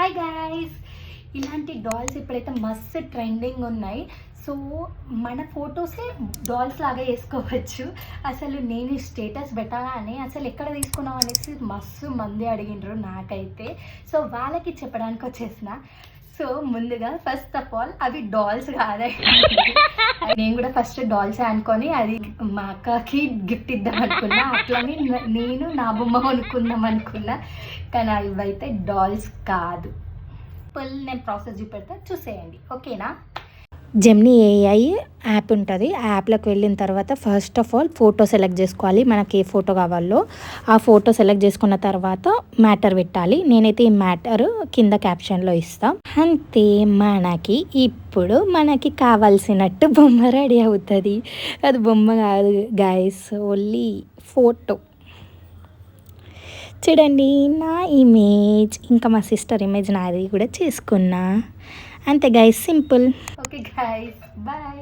Hi guys, ఇలాంటి dolls ఇప్పుడైతే మస్తు ట్రెండింగ్ ఉన్నాయి. సో మన ఫొటోసే డాల్స్ లాగా వేసుకోవచ్చు. అసలు నేను స్టేటస్ పెట్టగానే అసలు ఎక్కడ తీసుకున్నాం అనేసి మస్తు మంది అడిగిండ్రు నాకైతే. సో వాళ్ళకి చెప్పడానికి వచ్చేసిన. సో ముందుగా ఫస్ట్ ఆఫ్ ఆల్ అవి డాల్స్ కాదండి. నేను కూడా ఫస్ట్ డాల్స్ అనుకొని అది మా అక్కకి గిఫ్ట్ ఇద్దాం అనుకున్నా, అట్లని నేను నా బొమ్మ కొనుక్కుందాం అనుకున్నా. కానీ ఇవైతే డాల్స్ కాదు. ఫుల్ నేను ప్రాసెస్ చూపెడతా, చూసేయండి ఓకేనా. జెమినీ ఏఐ యాప్ ఉంటుంది. ఆ యాప్లోకి వెళ్ళిన తర్వాత first of all photo select చేసుకోవాలి. మనకి ఏ ఫోటో కావాలో ఆ ఫోటో సెలెక్ట్ చేసుకున్న తర్వాత మ్యాటర్ పెట్టాలి. నేనైతే ఈ మ్యాటర్ కింద క్యాప్షన్లో ఇస్తాం. అంతే, మనకి ఇప్పుడు మనకి కావాల్సినట్టు బొమ్మ రెడీ అవుతుంది. అది బొమ్మ కాదు గైస్, ఓన్లీ ఫోటో. చూడండి, నా ఇమేజ్ ఇంకా మా సిస్టర్ ఇమేజ్ నాది కూడా చేసుకున్నా. అంతే guys, simple. Okay guys, bye.